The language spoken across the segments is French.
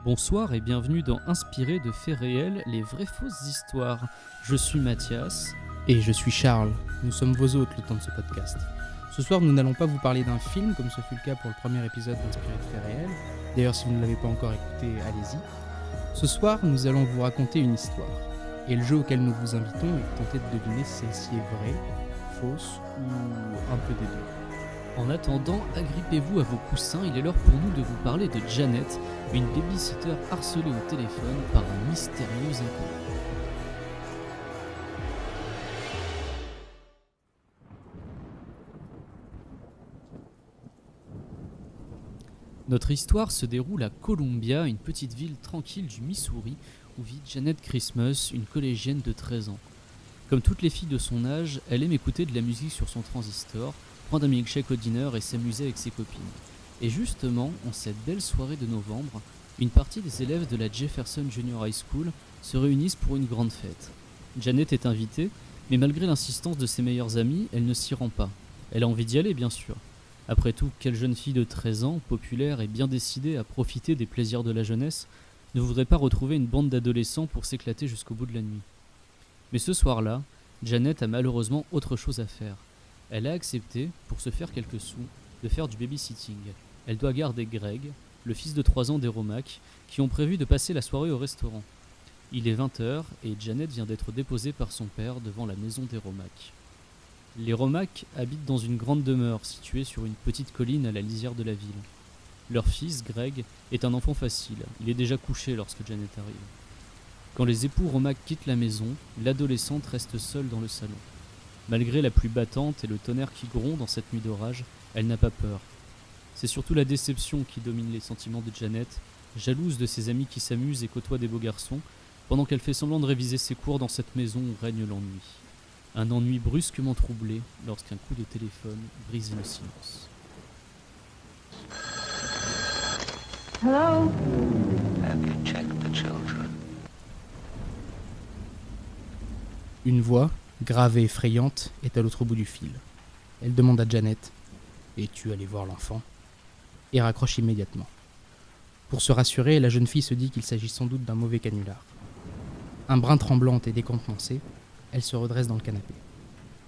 Bonsoir et bienvenue dans Inspiré de faits réels, les vraies fausses histoires. Je suis Mathias. Et je suis Charles. Nous sommes vos hôtes le temps de ce podcast. Ce soir, nous n'allons pas vous parler d'un film, comme ce fut le cas pour le premier épisode d'Inspiré de faits réels. D'ailleurs, si vous ne l'avez pas encore écouté, allez-y. Ce soir, nous allons vous raconter une histoire. Et le jeu auquel nous vous invitons est de tenter de deviner si celle-ci est vraie, fausse ou un peu des deux. En attendant, agrippez-vous à vos coussins, il est l'heure pour nous de vous parler de Janet, une babysitter harcelée au téléphone par un mystérieux inconnu. Notre histoire se déroule à Columbia, une petite ville tranquille du Missouri, où vit Janet Christmas, une collégienne de 13 ans. Comme toutes les filles de son âge, elle aime écouter de la musique sur son transistor, prendre un milkshake au dîner et s'amuser avec ses copines. Et justement, en cette belle soirée de novembre, une partie des élèves de la Jefferson Junior High School se réunissent pour une grande fête. Janet est invitée, mais malgré l'insistance de ses meilleurs amis, elle ne s'y rend pas. Elle a envie d'y aller, bien sûr. Après tout, quelle jeune fille de 13 ans, populaire et bien décidée à profiter des plaisirs de la jeunesse, ne voudrait pas retrouver une bande d'adolescents pour s'éclater jusqu'au bout de la nuit. Mais ce soir-là, Janet a malheureusement autre chose à faire. Elle a accepté, pour se faire quelques sous, de faire du babysitting. Elle doit garder Greg, le fils de 3 ans des Romack, qui ont prévu de passer la soirée au restaurant. Il est 20h et Janet vient d'être déposée par son père devant la maison des Romack. Les Romack habitent dans une grande demeure située sur une petite colline à la lisière de la ville. Leur fils, Greg, est un enfant facile. Il est déjà couché lorsque Janet arrive. Quand les époux Romack quittent la maison, l'adolescente reste seule dans le salon. Malgré la pluie battante et le tonnerre qui gronde en cette nuit d'orage, elle n'a pas peur. C'est surtout la déception qui domine les sentiments de Janet, jalouse de ses amis qui s'amusent et côtoient des beaux garçons, pendant qu'elle fait semblant de réviser ses cours dans cette maison où règne l'ennui. Un ennui brusquement troublé lorsqu'un coup de téléphone brise le silence. Hello? Have you checked the children? Une voix, grave et effrayante, est à l'autre bout du fil. Elle demande à Janet « Es-tu allé voir l'enfant ?» et raccroche immédiatement. Pour se rassurer, la jeune fille se dit qu'il s'agit sans doute d'un mauvais canular. Un brin tremblante et décontenancée, elle se redresse dans le canapé,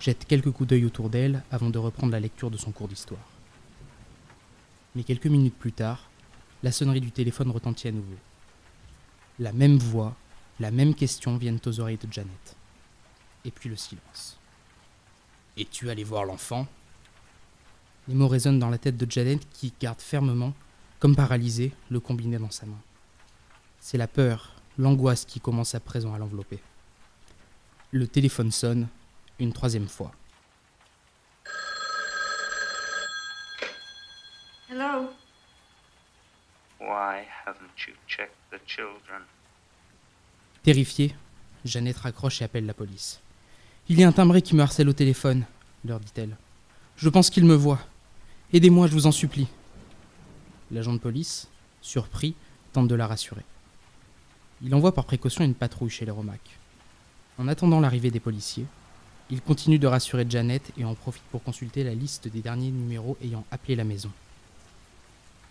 jette quelques coups d'œil autour d'elle avant de reprendre la lecture de son cours d'histoire. Mais quelques minutes plus tard, la sonnerie du téléphone retentit à nouveau. La même voix, la même question viennent aux oreilles de Janet. Et puis le silence. « Es-tu allé voir l'enfant ?» Les mots résonnent dans la tête de Janet qui garde fermement, comme paralysée, le combiné dans sa main. C'est la peur, l'angoisse qui commence à présent à l'envelopper. Le téléphone sonne, une troisième fois. Hello? Why haven't you checked the children? Terrifiée, Janet raccroche et appelle la police. « Il y a un timbré qui me harcèle au téléphone, » leur dit-elle. « Je pense qu'il me voit. Aidez-moi, je vous en supplie. » L'agent de police, surpris, tente de la rassurer. Il envoie par précaution une patrouille chez les Romack. En attendant l'arrivée des policiers, il continue de rassurer Janet et en profite pour consulter la liste des derniers numéros ayant appelé la maison.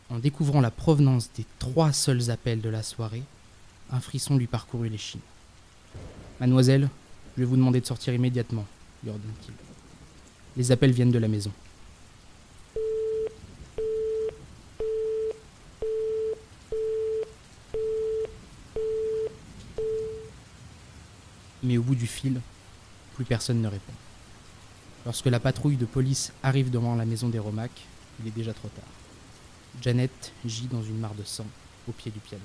En découvrant la provenance des 3 seuls appels de la soirée, un frisson lui parcourut l'échine. « Mademoiselle, je vais vous demander de sortir immédiatement, » lui ordonne-t-il. Les appels viennent de la maison. Mais au bout du fil, plus personne ne répond. Lorsque la patrouille de police arrive devant la maison des Romack, il est déjà trop tard. Janet gît dans une mare de sang au pied du piano.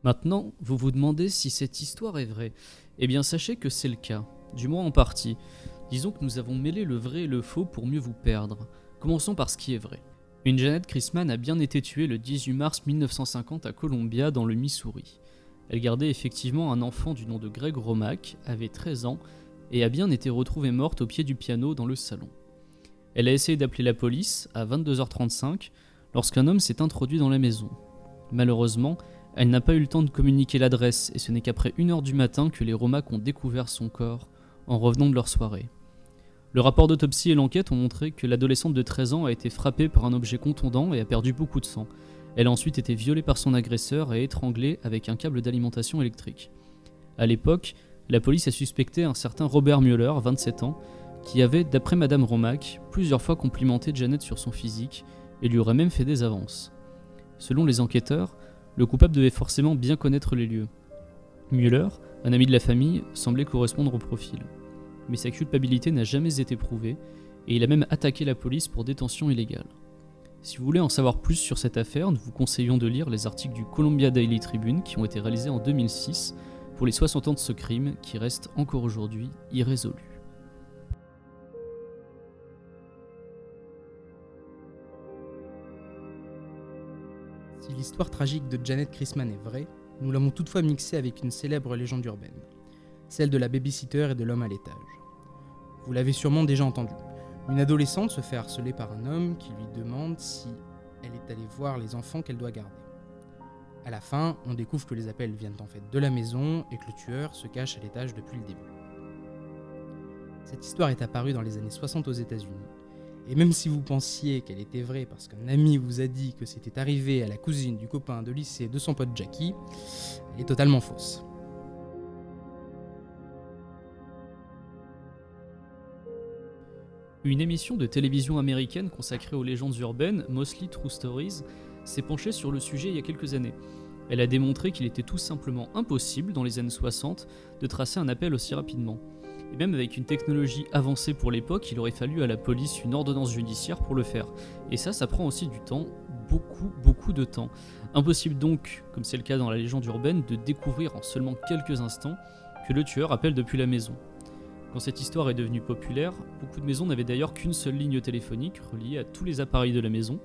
Maintenant, vous vous demandez si cette histoire est vraie. Eh bien, sachez que c'est le cas, du moins en partie. Disons que nous avons mêlé le vrai et le faux pour mieux vous perdre. Commençons par ce qui est vrai. Une Janet Christmas a bien été tuée le 18 mars 1950 à Columbia, dans le Missouri. Elle gardait effectivement un enfant du nom de Greg Romack, avait 13 ans, et a bien été retrouvée morte au pied du piano dans le salon. Elle a essayé d'appeler la police à 22h35 lorsqu'un homme s'est introduit dans la maison. Malheureusement, Elle n'a pas eu le temps de communiquer l'adresse et ce n'est qu'après 1h du matin que les Romack ont découvert son corps en revenant de leur soirée. Le rapport d'autopsie et l'enquête ont montré que l'adolescente de 13 ans a été frappée par un objet contondant et a perdu beaucoup de sang. Elle a ensuite été violée par son agresseur et étranglée avec un câble d'alimentation électrique. À l'époque, la police a suspecté un certain Robert Mueller, 27 ans, qui avait, d'après Madame Romack, plusieurs fois complimenté Janet sur son physique et lui aurait même fait des avances. Selon les enquêteurs, le coupable devait forcément bien connaître les lieux. Mueller, un ami de la famille, semblait correspondre au profil. Mais sa culpabilité n'a jamais été prouvée et il a même attaqué la police pour détention illégale. Si vous voulez en savoir plus sur cette affaire, nous vous conseillons de lire les articles du Columbia Daily Tribune qui ont été réalisés en 2006 pour les 60 ans de ce crime qui reste encore aujourd'hui irrésolu. Si l'histoire tragique de Janet Christman est vraie, nous l'avons toutefois mixée avec une célèbre légende urbaine, celle de la babysitter et de l'homme à l'étage. Vous l'avez sûrement déjà entendu. Une adolescente se fait harceler par un homme qui lui demande si elle est allée voir les enfants qu'elle doit garder. À la fin, on découvre que les appels viennent en fait de la maison et que le tueur se cache à l'étage depuis le début. Cette histoire est apparue dans les années 60 aux États-Unis. Et même si vous pensiez qu'elle était vraie parce qu'un ami vous a dit que c'était arrivé à la cousine du copain de lycée de son pote Jackie, elle est totalement fausse. Une émission de télévision américaine consacrée aux légendes urbaines, Mostly True Stories, s'est penchée sur le sujet il y a quelques années. Elle a démontré qu'il était tout simplement impossible, dans les années 60, de tracer un appel aussi rapidement. Et même avec une technologie avancée pour l'époque, il aurait fallu à la police une ordonnance judiciaire pour le faire. Et ça prend aussi du temps, beaucoup de temps. Impossible donc, comme c'est le cas dans la légende urbaine, de découvrir en seulement quelques instants que le tueur appelle depuis la maison. Quand cette histoire est devenue populaire, beaucoup de maisons n'avaient d'ailleurs qu'une seule ligne téléphonique reliée à tous les appareils de la maison.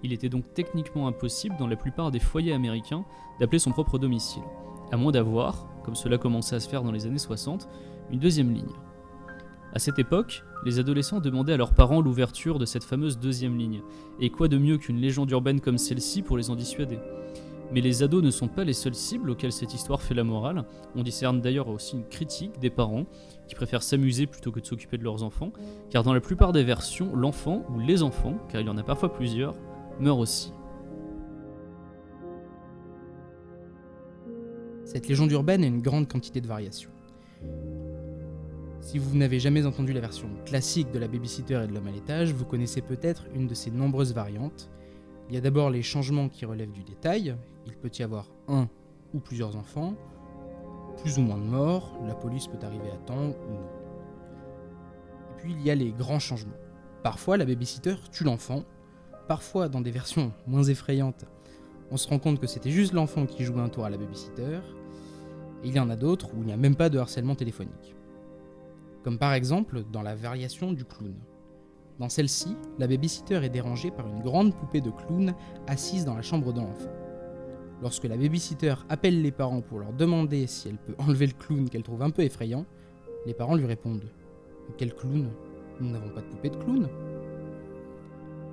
Il était donc techniquement impossible dans la plupart des foyers américains d'appeler son propre domicile, à moins d'avoir, comme cela commençait à se faire dans les années 60, une deuxième ligne. À cette époque, les adolescents demandaient à leurs parents l'ouverture de cette fameuse deuxième ligne, et quoi de mieux qu'une légende urbaine comme celle-ci pour les en dissuader. Mais les ados ne sont pas les seules cibles auxquelles cette histoire fait la morale. On discerne d'ailleurs aussi une critique des parents qui préfèrent s'amuser plutôt que de s'occuper de leurs enfants, car dans la plupart des versions, l'enfant ou les enfants, car il y en a parfois plusieurs, meurent aussi. Cette légende urbaine a une grande quantité de variations. Si vous n'avez jamais entendu la version classique de la babysitter et de l'homme à l'étage, vous connaissez peut-être une de ses nombreuses variantes. Il y a d'abord les changements qui relèvent du détail. Il peut y avoir un ou plusieurs enfants, plus ou moins de morts, la police peut arriver à temps ou non. Et puis il y a les grands changements. Parfois la babysitter tue l'enfant, parfois dans des versions moins effrayantes, on se rend compte que c'était juste l'enfant qui jouait un tour à la babysitter, et il y en a d'autres où il n'y a même pas de harcèlement téléphonique. Comme par exemple dans la variation du clown. Dans celle-ci, la babysitter est dérangée par une grande poupée de clown assise dans la chambre de l'enfant. Lorsque la babysitter appelle les parents pour leur demander si elle peut enlever le clown qu'elle trouve un peu effrayant, les parents lui répondent « Quel clown ? Nous n'avons pas de poupée de clown !»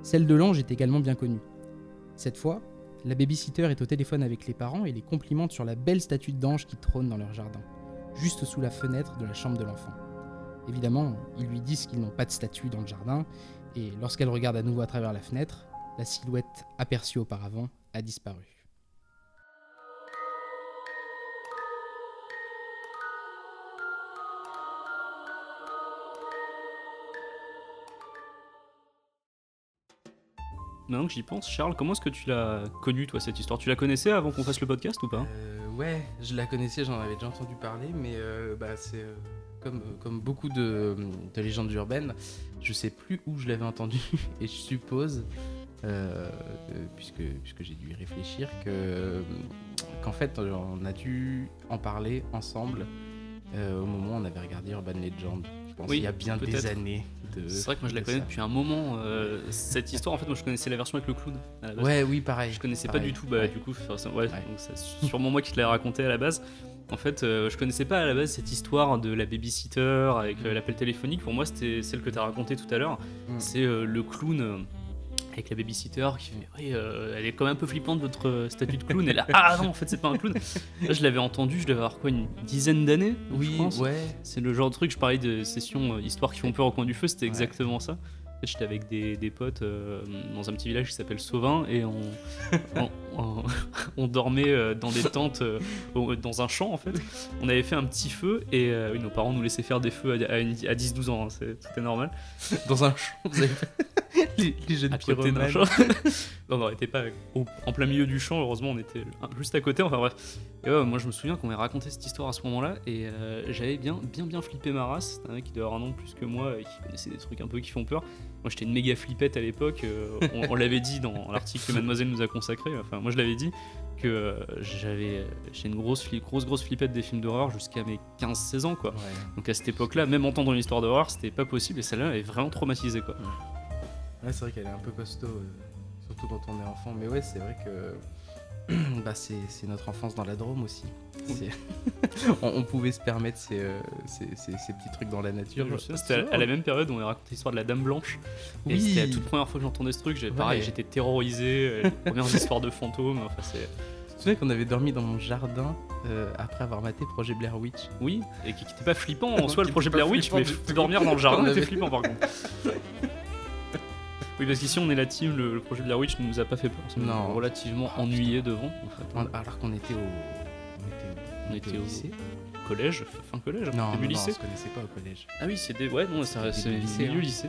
Celle de l'ange est également bien connue. Cette fois, la babysitter est au téléphone avec les parents et les complimente sur la belle statue d'ange qui trône dans leur jardin, juste sous la fenêtre de la chambre de l'enfant. Évidemment, ils lui disent qu'ils n'ont pas de statue dans le jardin, et lorsqu'elle regarde à nouveau à travers la fenêtre, la silhouette aperçue auparavant a disparu. Maintenant que j'y pense, Charles, comment est-ce que tu l'as connue, toi, cette histoire ? Tu la connaissais avant qu'on fasse le podcast ou pas ? Ouais, je la connaissais, j'en avais déjà entendu parler, mais c'est comme beaucoup de légendes urbaines, je sais plus où je l'avais entendu, et je suppose, puisque j'ai dû y réfléchir, qu'en fait on a dû en parler ensemble au moment où on avait regardé Urban Legend. Je pense il y a bien des années. C'est vrai que moi je la connais depuis un moment. Cette histoire, en fait, moi je connaissais la version avec le clown à la base. Ouais, oui, pareil. Je connaissais pareil. pas du tout, du coup, donc c'est sûrement moi qui te l'ai raconté à la base. En fait, je connaissais pas à la base cette histoire de la babysitter avec l'appel téléphonique. Pour moi, c'était celle que tu as racontée tout à l'heure. C'est le clown avec la babysitter qui fait oui, elle est quand même un peu flippante votre statue de clown. Et là, ah non, en fait, c'est pas un clown. Là, je l'avais entendu, je devais avoir quoi, une dizaine d'années, je pense. ouais. C'est le genre de truc, je parlais de sessions histoires qui font peur au coin du feu, c'était Ouais. exactement ça. En fait, j'étais avec des potes dans un petit village qui s'appelle Sauvin et on dormait dans des tentes dans un champ en fait. On avait fait un petit feu et oui, nos parents nous laissaient faire des feux à 10-12 ans, hein, c'était normal. Dans un champ, vous avez les jeunes À côté d'un pyromanes. champ. Non, on n'était pas en plein milieu du champ, heureusement on était juste à côté, enfin bref. Et ouais, moi je me souviens qu'on m'ait raconté cette histoire à ce moment-là et j'avais bien flippé ma race. C'était un mec qui devait avoir un an de plus que moi et qui connaissait des trucs un peu qui font peur. Moi j'étais une méga flippette à l'époque, on l'avait dit dans l'article que Mademoiselle nous a consacré, enfin moi je l'avais dit que j'étais une grosse flippette des films d'horreur jusqu'à mes 15-16 ans quoi. Ouais. Donc à cette époque-là, même entendre une histoire d'horreur, c'était pas possible et celle-là elle est vraiment traumatisée quoi. Ouais, c'est vrai qu'elle est un peu costaud, surtout quand on est enfant. Mais ouais, c'est vrai que bah, c'est notre enfance dans la Drôme aussi. On pouvait se permettre ces petits trucs dans la nature. C'était à la même période où on a raconté l'histoire de la Dame Blanche. Et Oui. c'était la toute première fois que j'entendais ce truc. Pareil, Ouais. j'étais terrorisé. Les premières histoires de fantômes. Enfin, Tu te souviens qu'on avait dormi dans mon jardin après avoir maté Projet Blair Witch? oui, et qui était pas flippant en soi le Qui projet était pas Blair Witch, mais flippant du tout. dormir dans le jardin On était avait- flippant par contre. Oui, parce qu'ici on est la team, le projet Blair Witch ne nous a pas fait peur. On s'est Non. relativement Oh, ennuyé devant. En fait. Alors qu'on était On était au lycée. collège, fin collège, Non, début non, lycée. on se connaissait pas au collège. Ah oui, c'était ouais, non, c'est C'était lycée, milieu hein. lycée.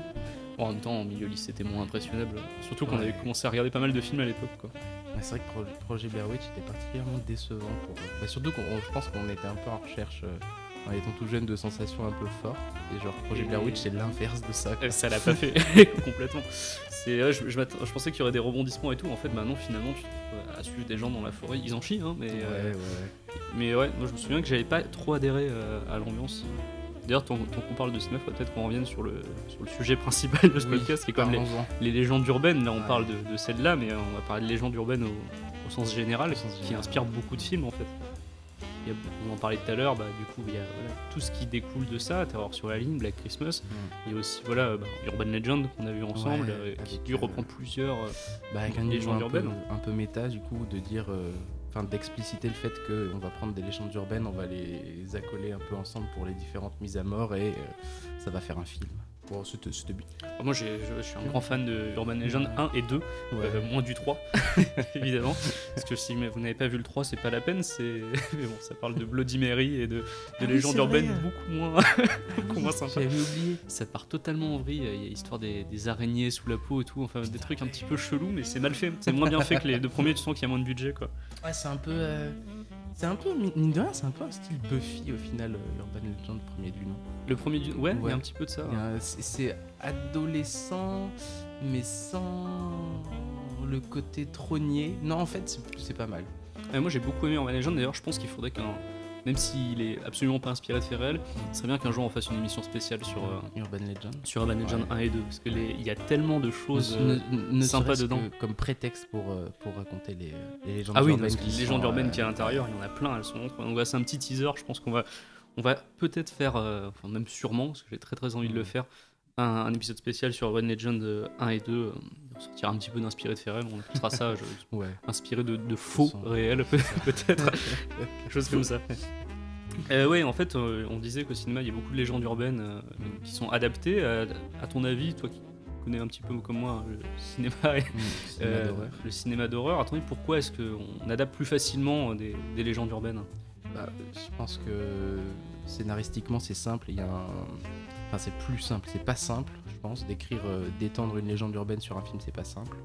Bon, en même temps, en milieu lycée, c'était moins impressionnable. Surtout qu'on Ouais. avait commencé à regarder pas mal de films à l'époque, quoi. Ouais, c'est vrai que Projet Blair Witch était particulièrement décevant pour. Bah, surtout je pense qu'on était un peu en recherche, en étant tout jeune, de sensations un peu fortes. Et genre, Projet Et- Blair Witch, c'est l'inverse de ça. quoi. Ça l'a pas fait complètement. Je pensais qu'il y aurait des rebondissements et tout. En fait, maintenant, finalement, tu te retrouves à suivre des gens dans la forêt. Ils en chient, hein, mais ouais, moi je me souviens que j'avais pas trop adhéré à l'ambiance. D'ailleurs, tant qu'on parle de cinéma, il faut peut-être qu'on revienne sur le sujet principal de ce Oui, podcast, qui est quand même parlons-en. les légendes urbaines. Là, on Ouais. parle de celle-là, mais on va parler de légendes urbaines au sens général, qui inspirent beaucoup de films en fait. On en parlait tout à l'heure, bah, du coup, il y a tout ce qui découle de ça, Terreur sur la ligne, Black Christmas. Il y a aussi Urban Legend qu'on a vu ensemble, Ouais, qui avec, lui reprend plusieurs. Bah, avec un niveau légendes urbaines. un peu méta, du coup, de dire. Enfin, d'expliciter le fait qu'on va prendre des légendes urbaines, on va les accoler un peu ensemble pour les différentes mises à mort et ça va faire un film. Bon, c'était bien. Moi, je suis un grand fan de Urban Legend 1 et 2, moins du 3, évidemment. Parce que si vous n'avez pas vu le 3, c'est pas la peine. Mais bon, ça parle de Bloody Mary et de oui, légendes c'est urbaines vrai. beaucoup moins sympas. J'avais oublié. Ça part totalement en vrille. Il y a l'histoire des araignées sous la peau et tout. Enfin, des trucs un petit peu chelous, mais c'est mal fait. C'est moins bien fait que les deux premiers. Tu sens qu'il y a moins de budget, quoi. Ouais, c'est un peu. Mine de rien, c'est un peu un style Buffy au final, Urban Legend, premier du nom. Le premier, ouais, il y Ouais. a un petit peu de ça. Il y a c'est adolescent, mais sans le côté trônier. Non, en fait, c'est pas mal. Moi, j'ai beaucoup aimé Urban Legend. D'ailleurs, je pense qu'il faudrait même s'il est absolument pas inspiré de faits réels, ce serait bien qu'un jour on fasse une émission spéciale Urban Legend. sur Urban Legend Ouais. 1 et 2, parce que il y a tellement de choses ne sympas serait-ce dedans. que comme prétexte pour raconter les légendes Ah oui, urbaines. parce que les qui légendes sont, urbaines qu'il y a à l'intérieur, il y en a plein, elles sont donc voilà, c'est un petit teaser, je pense qu'on va peut-être faire, enfin même sûrement, parce que j'ai très très envie de le faire, un épisode spécial sur Urban Legend 1 et 2, on sortira un petit peu d'inspiré de faits réels, on appellera ça Ouais. inspiré de faux Sont- réels peut-être, quelque chose comme ça. Ouais, en fait, on disait qu'au cinéma, il y a beaucoup de légendes urbaines qui sont adaptées. À ton avis, toi qui connais un petit peu comme moi le cinéma et Cinéma d'horreur. le cinéma d'horreur, attendez, pourquoi est-ce qu'on adapte plus facilement des légendes urbaines? Bah, je pense que scénaristiquement c'est simple. Il y a enfin c'est plus simple. C'est pas simple, je pense, d'étendre une légende urbaine sur un film, c'est pas simple.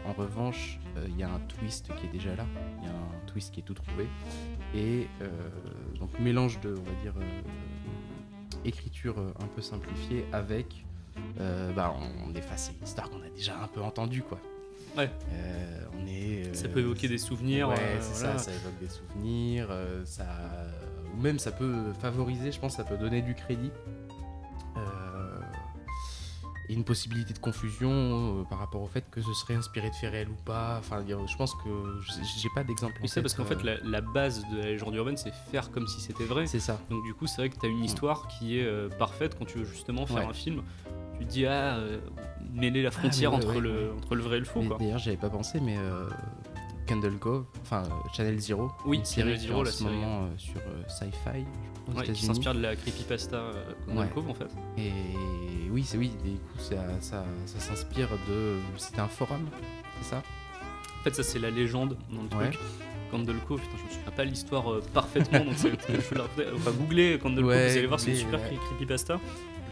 En revanche, il y a un twist qui est déjà là. Il y a un twist qui est tout trouvé. Et donc mélange de, on va dire, écriture un peu simplifiée avec, on efface une histoire qu'on a déjà un peu entendue, quoi. Ouais. On est. Ça peut évoquer des souvenirs. Ouais, c'est voilà. ça évoque des souvenirs, ou même ça peut favoriser, je pense, ça peut donner du crédit. Et une possibilité de confusion par rapport au fait que ce serait inspiré de faits réels ou pas. Enfin, je pense que j'ai pas d'exemple. Mais c'est parce qu'en fait, la base de la légende urbaine, c'est faire comme si c'était vrai. c'est ça. Donc du coup, c'est vrai que tu as une histoire qui est parfaite quand tu veux justement faire Ouais. un film. tu te dis mêler la frontière mais ouais, entre, ouais. entre le vrai et le faux, Mais quoi. d'ailleurs, j'avais pas pensé, mais Candle Cove, enfin Channel Zero, Oui, une série Channel qui est Zero, en la ce série. moment sur Sci-Fi, je crois, aux Ouais, qui États-Unis. s'inspire de la creepypasta Candle Ouais. Cove, en fait. Et oui, et du coup, ça s'inspire de. C'était un forum, c'est ça? En fait, ça, c'est la légende dans le Ouais. truc. Candle Cove, putain, je me souviens pas l'histoire parfaitement, donc enfin, googlez Candle Cove, Ouais, vous allez voir, c'est une googlez, super ouais. creepypasta.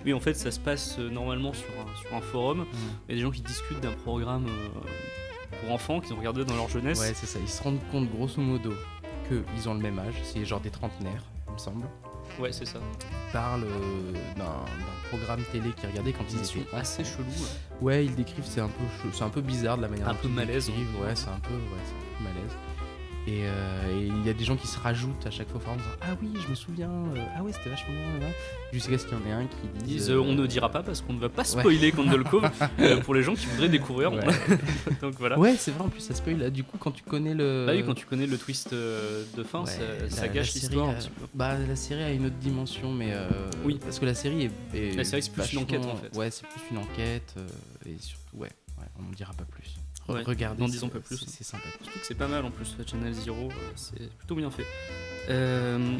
Oui, en fait, ça se passe normalement sur un forum. Il y a des gens qui discutent d'un programme pour enfants qu'ils ont regardé dans leur jeunesse. Ouais, c'est ça. Ils se rendent compte, grosso modo, qu'ils ont le même âge. C'est genre des trentenaires, il me semble. Ouais, c'est ça. Ils parlent d'un programme télé qu'ils regardaient quand ils Émission étaient assez enfants. chelou. Ouais, ils décrivent, c'est un peu bizarre de la manière Un dont peu ils malaise, décrivent. hein. Ouais, c'est un peu malaise. Et il y a des gens qui se rajoutent à chaque fois en disant ah oui, je me souviens, ah ouais, c'était vachement bien. Là. Jusqu'à ce qu'il y en ait un qui Ils dise disent on ne dira pas parce qu'on ne va pas spoiler Candle Cove pour les gens qui voudraient découvrir. Ouais. Donc voilà. Ouais, c'est vrai, en plus ça spoil. Là, du coup, quand tu connais le. Bah oui, quand tu connais le twist de fin, Ouais, ça la gâche série, l'histoire un petit peu. Bah, la série a une autre dimension, mais. Oui. Parce que la série est. La série, c'est plus une vachement- enquête, en fait. Ouais, c'est plus une enquête. Et surtout, ouais, on n'en dira pas plus. Ouais, Regardez, n'en disons pas plus. C'est sympathique. Je trouve que c'est pas mal en plus, Channel Zero, c'est plutôt bien fait.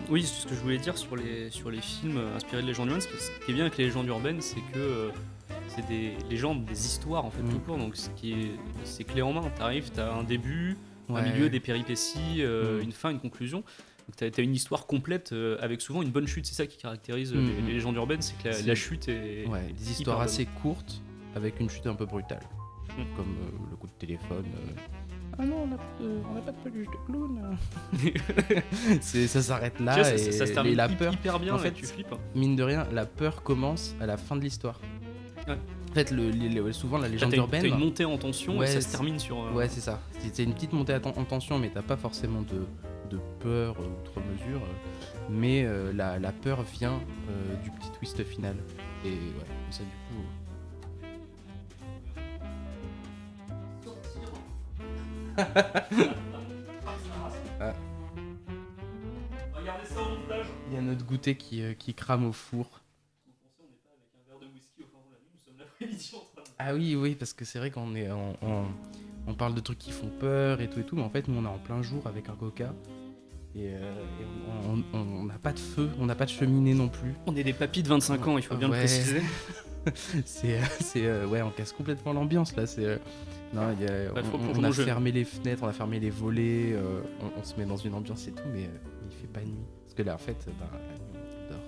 Oui, c'est ce que je voulais dire sur les films inspirés de légendes urbaines. Parce que ce qui est bien avec les légendes urbaines, c'est que c'est des légendes, des histoires en fait tout court. Donc c'est clé en main. T'arrives, t'as un début, un Ouais. milieu, des péripéties, une fin, une conclusion. Donc t'as une histoire complète avec souvent une bonne chute. C'est ça qui caractérise les légendes urbaines, c'est que C'est- la chute est Ouais, des hyper histoires bonne. assez courtes avec une chute un peu brutale. Comme le coup de téléphone. Ah non, on n'a pas de peluche de clown. Ça s'arrête là. Tu vois, et ça se termine la peur, hyper bien en et fait, tu flippes. mine de rien, la peur commence à la fin de l'histoire. Ouais. En fait, souvent la légende T'as urbaine. une montée en tension Ouais, et ça se c'est- termine sur. Ouais, c'est ça. C'est une petite montée en tension, mais t'as pas forcément de peur outre mesure. Mais la peur vient du petit twist final. Et ouais, ça du coup. Regardez ça au montage. Il y a notre goûter qui crame au four. Ah oui, oui, parce que c'est vrai qu'on est on parle de trucs qui font peur et tout, mais en fait, nous on est en plein jour avec un coca. Et on n'a pas de feu, on n'a pas de cheminée non plus. On est des papis de 25 ans, il faut bien le Ouais. préciser. Ouais, on casse complètement l'ambiance là. Non, Bah, faut on jouer a au jeu. fermé les fenêtres, on a fermé les volets, on se met dans une ambiance et tout, mais il fait pas nuit. Parce que là, en fait, la nuit, on dort.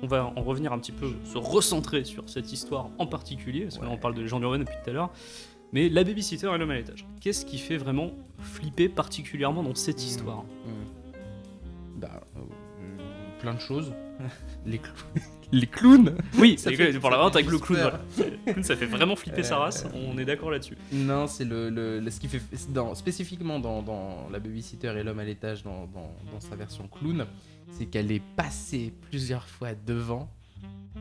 On va en revenir un petit peu, se recentrer sur cette histoire en particulier, parce que là on parle de légendes urbaines depuis tout à l'heure. Mais la babysitter et l'homme à l'étage. Qu'est-ce qui fait vraiment flipper particulièrement dans cette histoire? Bah, plein de choses. Les clowns. Oui, Ça c'est fait- pour la ça vente fait avec le juste clown. peur. Voilà. Le clown, ça fait vraiment flipper sa race, on est d'accord là-dessus. Non, c'est ce qui fait spécifiquement dans la babysitter et l'homme à l'étage dans sa version clown, c'est qu'elle est passée plusieurs fois devant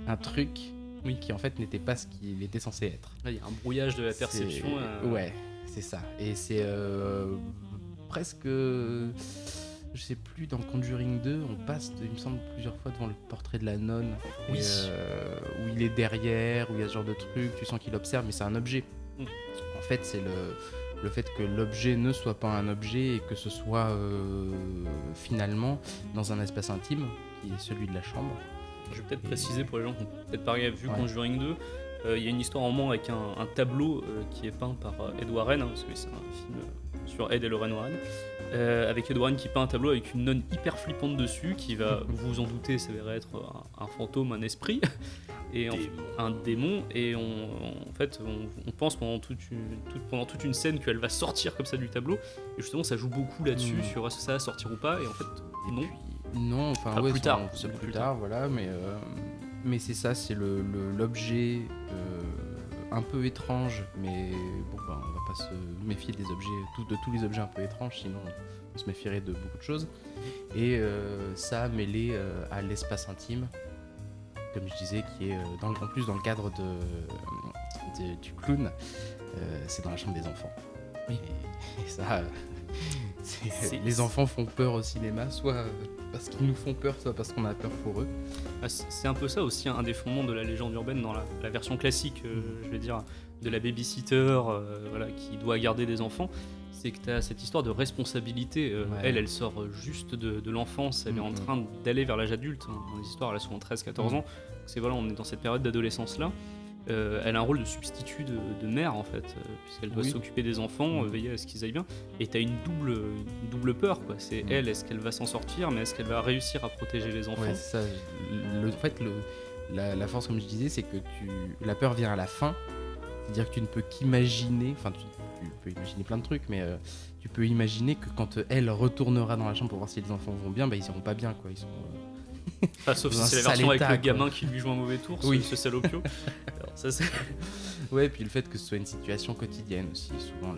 un truc qui en fait n'était pas ce qu'il était censé être. Là, il y a un brouillage de la perception. Ouais, c'est ça. Et c'est presque. Je sais plus, dans Conjuring 2, on passe, il me semble, plusieurs fois devant le portrait de la nonne. Oui. Et, où il est derrière, où il y a ce genre de truc, tu sens qu'il observe, mais c'est un objet. En fait, c'est le fait que l'objet ne soit pas un objet et que ce soit finalement dans un espace intime, qui est celui de la chambre. Je vais peut-être préciser pour les gens qui n'ont peut-être pas vu Ouais. Conjuring 2. Il y a une histoire en moment avec un tableau qui est peint par Ed Warren, parce que c'est un film sur Ed et Lorraine Warren, avec Ed Warren qui peint un tableau avec une nonne hyper flippante dessus, qui va, vous vous en doutez, s'avérer être un fantôme, un esprit, et un démon, et en fait on pense pendant toute une scène qu'elle va sortir comme ça du tableau, et justement ça joue beaucoup là-dessus, sur est-ce que ça va sortir ou pas, et en fait Et non. puis, non, enfin, Enfin, ouais, plus c'est tard. c'est plus tard, voilà, mais c'est ça, c'est l'objet un peu étrange, mais bon, on va pas se méfier des objets, de tous les objets un peu étranges, sinon on se méfierait de beaucoup de choses. Et ça mêlé à l'espace intime, comme je disais, qui est en plus dans le cadre du clown, c'est dans la chambre des enfants. Et ça, les enfants font peur au cinéma, soit parce qu'ils nous font peur, soit parce qu'on a peur pour eux. Ah, c'est un peu ça aussi, un des fondements de la légende urbaine dans la version classique, je vais dire, de la babysitter voilà, qui doit garder des enfants. C'est que tu as cette histoire de responsabilité. Elle sort juste de l'enfance, elle est en train d'aller vers l'âge adulte. Dans les histoires, elle a souvent 13-14 ans. C'est voilà, on est dans cette période d'adolescence-là. Elle a un rôle de substitut de mère en fait, puisqu'elle doit s'occuper des enfants, veiller à ce qu'ils aillent bien. Et t'as une double peur, quoi. C'est elle, est-ce qu'elle va s'en sortir, mais est-ce qu'elle va réussir à protéger les enfants? Ouais, c'est ça. En fait, la force, comme je disais, c'est que la peur vient à la fin. C'est-à-dire que tu ne peux qu'imaginer, enfin tu peux imaginer plein de trucs, mais tu peux imaginer que quand elle retournera dans la chambre pour voir si les enfants vont bien, bah ils iront pas bien, quoi. Ils sont sauf si c'est la version avec le gamin qui lui joue un mauvais tour, ce salopio. Alors, ça, c'est... Ouais, puis le fait que ce soit une situation quotidienne aussi. Souvent,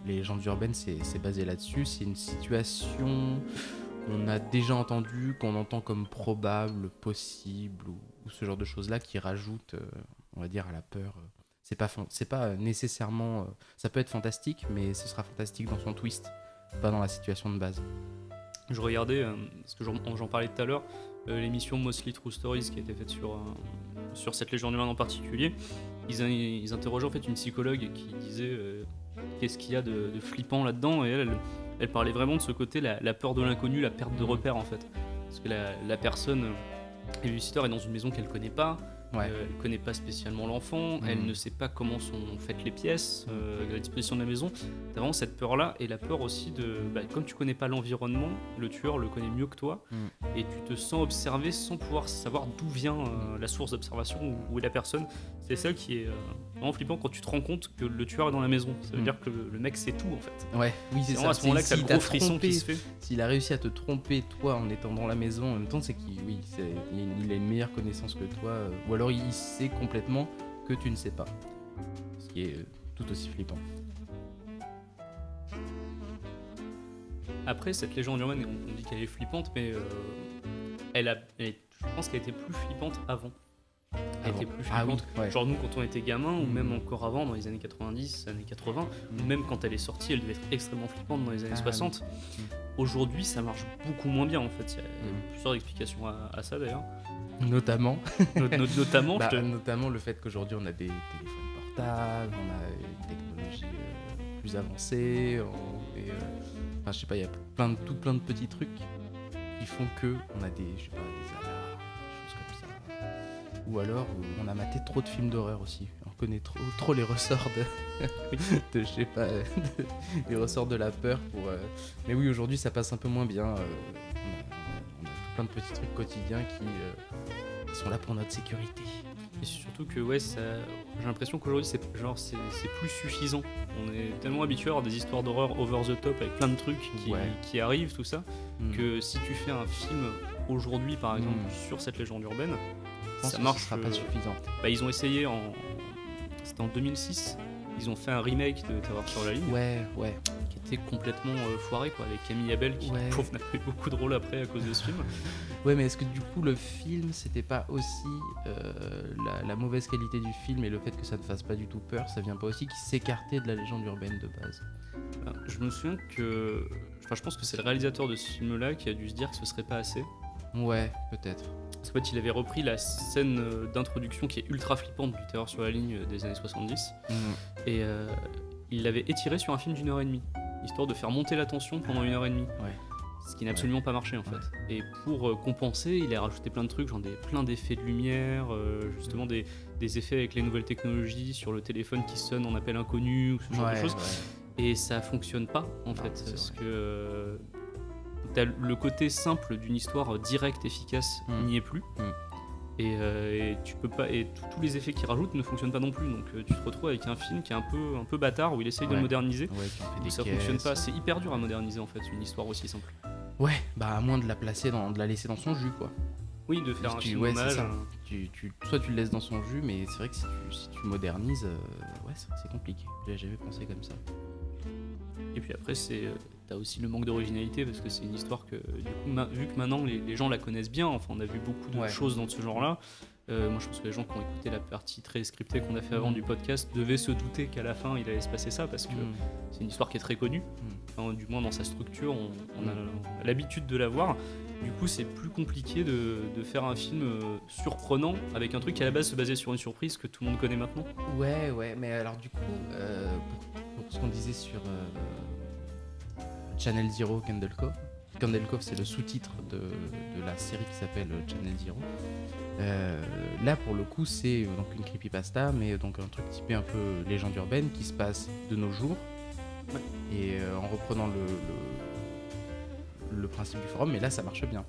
les légendes urbaines, c'est basé là-dessus. C'est une situation qu'on a déjà entendue, qu'on entend comme probable, possible, ou ce genre de choses-là qui rajoutent, on va dire, à la peur. C'est pas nécessairement... ça peut être fantastique, mais ce sera fantastique dans son twist, pas dans la situation de base. Je regardais, parce que j'en parlais tout à l'heure, l'émission Mostly True Stories qui a été faite sur cette légende urbaine en particulier. Ils interrogeaient en fait une psychologue qui disait qu'est-ce qu'il y a de flippant là-dedans, et elle parlait vraiment de ce côté, la peur de l'inconnu, la perte de repère en fait. Parce que la personne, la visiteur est dans une maison qu'elle connaît pas. Elle connaît pas spécialement l'enfant, elle ne sait pas comment sont faites les pièces, la disposition de la maison. T'as vraiment cette peur-là, et la peur aussi de... comme tu connais pas l'environnement, le tueur le connaît mieux que toi, et tu te sens observé sans pouvoir savoir d'où vient la source d'observation, où est la personne. C'est ça qui est vraiment flippant quand tu te rends compte que le tueur est dans la maison. Ça veut dire que le mec sait tout en fait. Ouais, oui, c'est ça. À ce moment-là que t'as le gros frisson qui se fait. S'il a réussi à te tromper, toi, en étant dans la maison, en même temps, c'est qu'il a une meilleure connaissance que toi, ou alors il sait complètement que tu ne sais pas. Ce qui est tout aussi flippant. Après, cette légende urbaine, on dit qu'elle est flippante, mais je pense qu'elle était plus flippante avant. Elle était plus flippante. Genre nous, quand on était gamin, ou même encore avant, dans les années 90, années 80, ou même quand elle est sortie, elle devait être extrêmement flippante dans les années 60. Aujourd'hui, ça marche beaucoup moins bien en fait. Il y a plusieurs explications à ça d'ailleurs. Notamment Notamment le fait qu'aujourd'hui on a des téléphones portables, on a une technologie plus avancée, je sais pas, il y a plein de petits trucs qui font que on a des alarmes, des choses comme ça. Ou alors on a maté trop de films d'horreur aussi. On connaît trop les ressorts de je sais pas, les ressorts de la peur mais oui, aujourd'hui ça passe un peu moins bien. On a plein de petits trucs quotidiens qui sont là pour notre sécurité. Et surtout que j'ai l'impression qu'aujourd'hui c'est plus suffisant. On est tellement habitué à avoir des histoires d'horreur over the top avec plein de trucs qui arrivent, tout ça, que si tu fais un film aujourd'hui par exemple sur cette légende urbaine, ça marche. Ce sera pas suffisant. Ils ont essayé c'était en 2006. Ils ont fait un remake de Terreur sur la ligne. Qui était complètement foiré, quoi, avec Camille Abel qui n'a pas eu beaucoup de rôle après à cause de ce film. Ouais, mais est-ce que du coup le film c'était pas aussi la mauvaise qualité du film et le fait que ça ne fasse pas du tout peur, ça vient pas aussi qui s'écartait de la légende urbaine de base? Je me souviens que... je pense que c'est le réalisateur de ce film-là qui a dû se dire que ce serait pas assez. Ouais, peut-être. Parce qu'en fait, il avait repris la scène d'introduction qui est ultra flippante du Terreur sur la ligne des années 70 et il l'avait étiré sur un film d'1 heure et demie, histoire de faire monter la tension pendant 1 heure et demie. Ce qui n'a absolument pas marché en fait. Et pour compenser, il a rajouté plein de trucs, genre plein d'effets de lumière, justement des effets avec les nouvelles technologies sur le téléphone qui sonne en appel inconnu ou ce genre de choses. Et ça fonctionne pas en fait, parce que t'as le côté simple d'une histoire directe, efficace, n'y est plus. Et tu peux pas, et tous les effets qu'il rajoute ne fonctionnent pas non plus, donc tu te retrouves avec un film qui est un peu bâtard, où il essaye de le moderniser, donc ça fonctionne pas. C'est hyper dur à moderniser en fait une histoire aussi simple. À moins de la laisser dans son jus, quoi. Oui, de faire un film hommage. Soit tu le laisses dans son jus, mais c'est vrai que si tu modernises, c'est compliqué. J'avais pensé comme ça. Et puis après, t'as aussi le manque d'originalité, parce que c'est une histoire que, du coup, vu que maintenant les gens la connaissent bien, enfin on a vu beaucoup de choses dans ce genre-là, moi je pense que les gens qui ont écouté la partie très scriptée qu'on a fait avant du podcast devaient se douter qu'à la fin il allait se passer ça, parce que c'est une histoire qui est très connue, enfin, du moins dans sa structure, on a l'habitude de la voir, Du coup, c'est plus compliqué de faire un film surprenant avec un truc qui à la base se basait sur une surprise que tout le monde connaît maintenant. Ouais, mais alors du coup, pour ce qu'on disait sur Channel Zero Candle Cove. Candle Cove, c'est le sous-titre de la série qui s'appelle Channel Zero. Là, pour le coup, c'est donc une creepypasta, mais donc un truc typé un peu légende urbaine qui se passe de nos jours. Ouais. Et en reprenant le principe du forum, mais là, ça marche bien.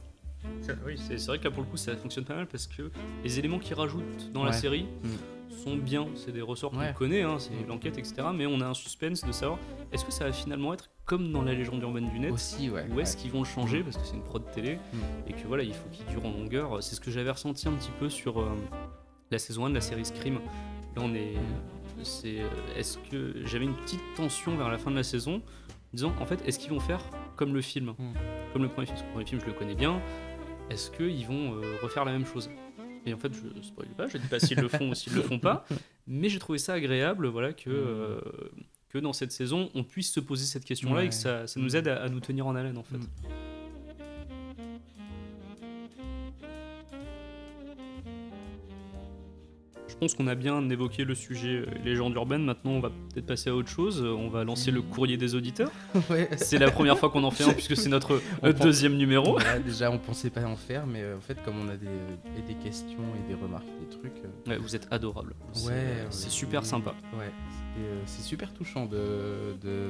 Oui, c'est vrai que là pour le coup ça fonctionne pas mal parce que les éléments qu'ils rajoutent dans la série sont bien, c'est des ressorts qu'on connaît, hein, c'est l'enquête, etc. Mais on a un suspense de savoir est-ce que ça va finalement être comme dans la légende urbaine du net aussi, ou est-ce qu'ils vont le changer parce que c'est une prod télé et que voilà, il faut qu'il dure en longueur. C'est ce que j'avais ressenti un petit peu sur la saison 1 de la série Scream. Là on est. Est-ce que j'avais une petite tension vers la fin de la saison disant en fait est-ce qu'ils vont faire comme le film, comme le premier film, parce que le premier film je le connais bien, est-ce qu'ils vont refaire la même chose? Et en fait je spoil pas, je dis pas s'ils le font ou s'ils le font pas, mais j'ai trouvé ça agréable voilà, que dans cette saison on puisse se poser cette question là et que ça nous aide à nous tenir en haleine en fait. Je pense qu'on a bien évoqué le sujet légende urbaine. Maintenant, on va peut-être passer à autre chose. On va lancer le courrier des auditeurs. Ouais. C'est la première fois qu'on en fait un, puisque c'est notre deuxième numéro. Voilà, déjà, on pensait pas en faire, mais en fait, comme on a des questions et des remarques, des trucs. Ouais, vous êtes adorables. C'est super sympa. Ouais, c'est super touchant de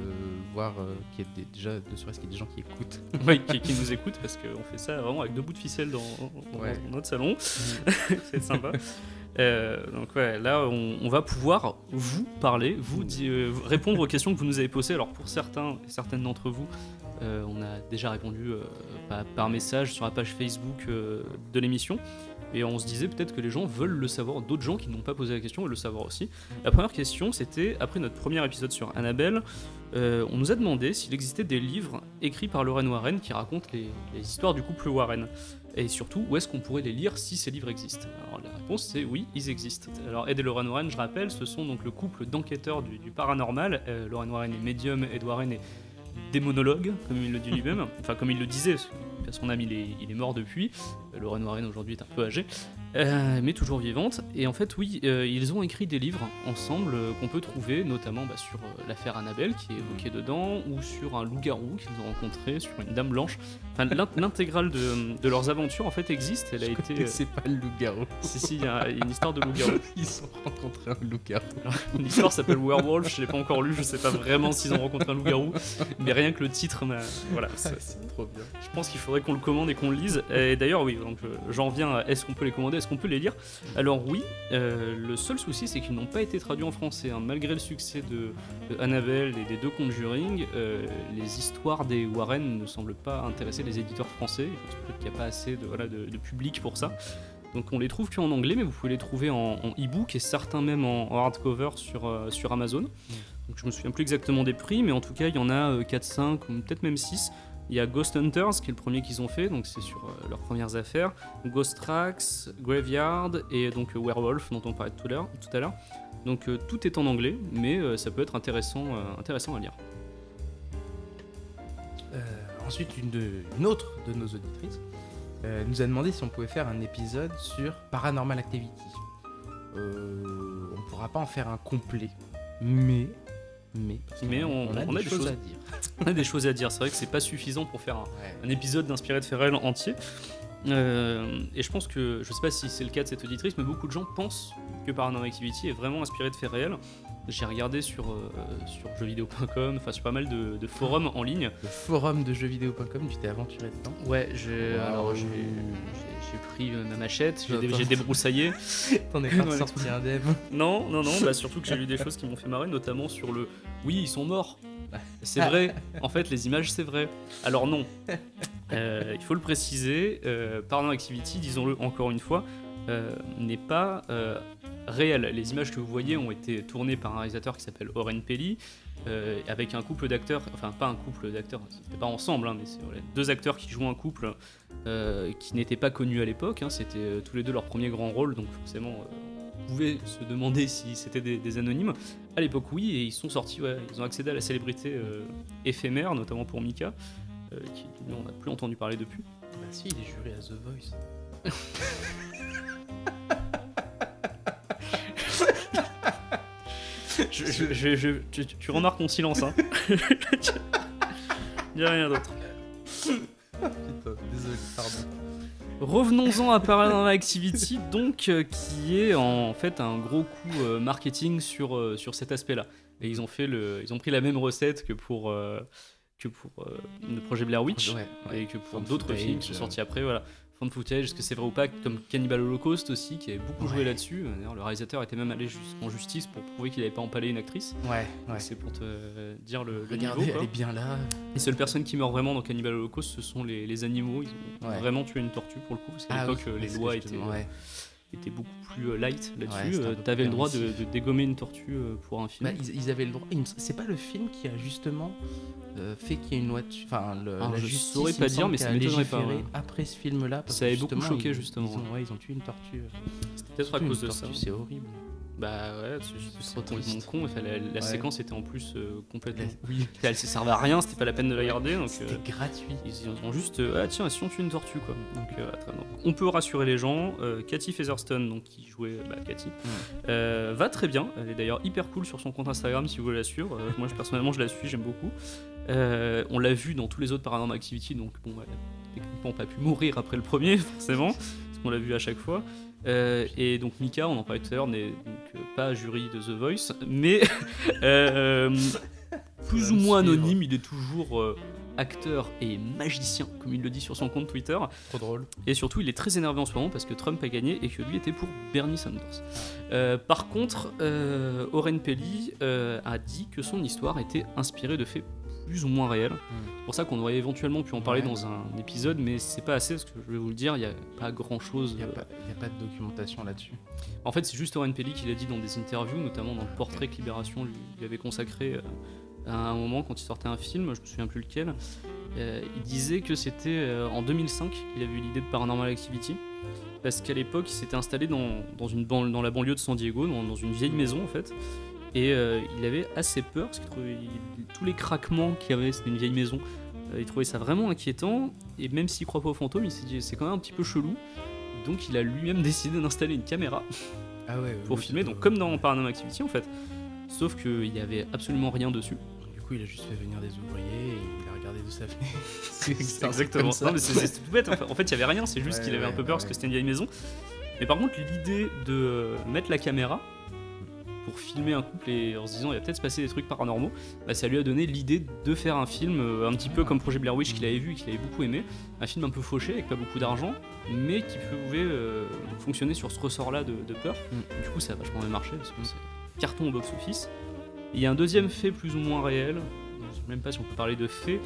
voir qu'il y a déjà, de serait-ce qu'il y a des gens qui écoutent. Oui, qui nous écoutent, parce qu'on fait ça vraiment avec 2 bouts de ficelle dans notre salon. C'est sympa. Donc ouais, là on va pouvoir vous parler, vous répondre aux questions que vous nous avez posées. Alors pour certains et certaines d'entre vous, on a déjà répondu par message sur la page Facebook de l'émission. Et on se disait peut-être que les gens veulent le savoir, d'autres gens qui n'ont pas posé la question veulent le savoir aussi. La première question, c'était après notre premier épisode sur Annabelle, on nous a demandé s'il existait des livres écrits par Lorraine Warren qui racontent les histoires du couple Warren. Et surtout, où est-ce qu'on pourrait les lire si ces livres existent? Alors la réponse c'est oui, ils existent. Alors Ed et Lorraine Warren, je rappelle, ce sont donc le couple d'enquêteurs du paranormal. Lorraine Warren est médium, Ed Warren est démonologue, comme il le dit lui-même, enfin comme il le disait, parce qu'on a il est mort depuis. Lorraine Warren aujourd'hui est un peu âgée, mais toujours vivante. Et en fait, oui, ils ont écrit des livres ensemble qu'on peut trouver, notamment sur l'affaire Annabelle qui est évoquée dedans, ou sur un loup-garou qu'ils ont rencontré, sur une dame blanche. Enfin, l'intégrale de leurs aventures en fait existe. Elle a été. C'est pas le loup-garou. Si, il y a une histoire de loup-garou. Ils ont rencontré un loup-garou. Une histoire s'appelle Werewolf. Je l'ai pas encore lu. Je sais pas vraiment s'ils ont rencontré un loup-garou, mais rien que le titre, voilà. C'est trop bien. Je pense qu'il faudrait qu'on le commande et qu'on le lise. Et d'ailleurs, oui. Donc j'en viens à est-ce qu'on peut les commander, est-ce qu'on peut les lire? Alors oui, le seul souci c'est qu'ils n'ont pas été traduits en français, hein. Malgré le succès de Annabelle et des 2 Conjuring, les histoires des Warren ne semblent pas intéresser les éditeurs français. Peut-être qu'il n'y a pas assez de public pour ça. Donc on les trouve qu'en anglais, mais vous pouvez les trouver en e-book et certains même en hardcover sur Amazon. Donc je me souviens plus exactement des prix, mais en tout cas il y en a 4, 5 ou peut-être même 6. Il y a Ghost Hunters, qui est le premier qu'ils ont fait, donc c'est sur leurs premières affaires. Ghost Tracks, Graveyard et donc Werewolf, dont on parlait tout à l'heure. Donc tout est en anglais, mais ça peut être intéressant à lire. Ensuite, une autre de nos auditrices nous a demandé si on pouvait faire un épisode sur Paranormal Activity. On pourra pas en faire un complet, mais on a des choses à dire. On a des choses à dire. C'est vrai que c'est pas suffisant pour faire un épisode d'Inspiré de faits réels entier. Et je pense que, je sais pas si c'est le cas de cette auditrice, mais beaucoup de gens pensent que Paranormal Activity est vraiment inspiré de faits réels. J'ai regardé sur jeuxvideo.com, enfin sur pas mal de forums en ligne. Le forum de jeuxvideo.com, tu t'es aventuré dedans? Ouais, j'ai pris ma machette, j'ai débroussaillé. T'en es pas sorti indemne? Non, bah surtout que j'ai lu des choses qui m'ont fait marrer, notamment sur le « oui, ils sont morts ». C'est vrai, en fait les images c'est vrai. Alors non, il faut le préciser, Paranormal Activity, disons-le encore une fois, n'est pas réel. Les images que vous voyez ont été tournées par un réalisateur qui s'appelle Oren Peli, avec un couple d'acteurs, enfin pas un couple d'acteurs, c'était pas ensemble, hein, mais c'est 2 acteurs qui jouent un couple qui n'étaient pas connus à l'époque, hein, c'était tous les 2 leur premier grand rôle, donc forcément on pouvait se demander si c'était des anonymes. À l'époque oui, et ils sont sortis, ils ont accédé à la célébrité éphémère, notamment pour Mika, qui on n'a plus entendu parler depuis. si, il est juré à The Voice. Tu remarques mon silence, hein. Il n'y a rien d'autre. Putain, désolé, pardon. Revenons-en à Paranormal Activity, donc, qui est en fait un gros coup marketing sur cet aspect-là. Et ils ont pris la même recette que pour le projet Blair Witch, et que pour d'autres films qui sont sortis après, voilà. Found footage, est-ce que c'est vrai ou pas, comme Cannibal Holocaust aussi, qui avait beaucoup joué là-dessus. D'ailleurs, le réalisateur était même allé en justice pour prouver qu'il n'avait pas empalé une actrice. Ouais. C'est pour te dire le Regardez, niveau, quoi. elle est bien là. Les seules personnes qui meurent vraiment dans Cannibal Holocaust, ce sont les animaux. Ils ont vraiment tué une tortue pour le coup, parce qu'à l'époque, les lois étaient beaucoup plus light là-dessus. T'avais le droit de dégommer une tortue pour un film. Bah, ils avaient le droit. C'est pas le film qui a justement fait qu'il y ait une loi dessus. Enfin, la je justice, saurais pas dire, mais ça m'étonnerait pas. Après ce film-là, parce ça avait que beaucoup choqué justement. Ils ont tué une tortue. C'était peut-être à cause de ça. C'est horrible. Bah ouais, c'est trop triste. Con. Enfin, la séquence était en plus complètement. Oui. Elle servait à rien, c'était pas la peine de la garder. Donc, c'était gratuit. Ils ont juste. Tiens, si on tue une tortue, quoi. Donc, très bien. On peut rassurer les gens. Cathy Featherstone, donc, qui jouait Cathy, va très bien. Elle est d'ailleurs hyper cool sur son compte Instagram si vous voulez la suivre. Moi, personnellement, je la suis, j'aime beaucoup. On l'a vu dans tous les autres Paranormal Activity, donc bon, elle a techniquement pas pu mourir après le premier, forcément, parce qu'on l'a vu à chaque fois. Et donc Mika, on en parlait tout à l'heure, n'est donc pas jury de The Voice, mais plus ou moins anonyme, il est toujours acteur et magicien, comme il le dit sur son compte Twitter. Trop drôle. Et surtout, il est très énervé en ce moment parce que Trump a gagné et que lui était pour Bernie Sanders. Par contre, Oren Peli a dit que son histoire était inspirée de faits plus ou moins réels. C'est pour ça qu'on aurait éventuellement pu en parler dans un épisode, mais c'est pas assez, parce que je vais vous le dire, il n'y a pas grand chose. Il n'y a pas de documentation là-dessus. En fait, c'est juste Oren Peli qui l'a dit dans des interviews, notamment dans le portrait que Libération lui avait consacré à un moment quand il sortait un film, je me souviens plus lequel. Il disait que c'était en 2005 qu'il avait eu l'idée de Paranormal Activity, parce qu'à l'époque, il s'était installé dans la banlieue de San Diego, dans une vieille maison en fait. Et il avait assez peur parce qu'il trouvait tous les craquements qu'il y avait, c'était une vieille maison, il trouvait ça vraiment inquiétant. Et même s'il croit pas aux fantômes, il s'est dit c'est quand même un petit peu chelou. Donc il a lui-même décidé d'installer une caméra pour filmer, donc comme dans Paranormal Activity en fait. Sauf qu'il n'y avait absolument rien dessus. Du coup, il a juste fait venir des ouvriers et il a regardé de sa fenêtre. C'est exactement ça. Non, mais c'est tout bête. En fait, il n'y avait rien, c'est juste qu'il avait un peu peur parce que c'était une vieille maison. Mais par contre, l'idée de mettre la caméra pour filmer un couple et en se disant il va peut-être se passer des trucs paranormaux, ça lui a donné l'idée de faire un film un petit peu comme Projet Blair Witch qu'il avait vu et qu'il avait beaucoup aimé, un film un peu fauché avec pas beaucoup d'argent mais qui pouvait fonctionner sur ce ressort-là de peur. Du coup ça a vachement bien marché parce que c'est carton au box-office. Il y a un deuxième fait plus ou moins réel, je ne sais même pas si on peut parler de fait,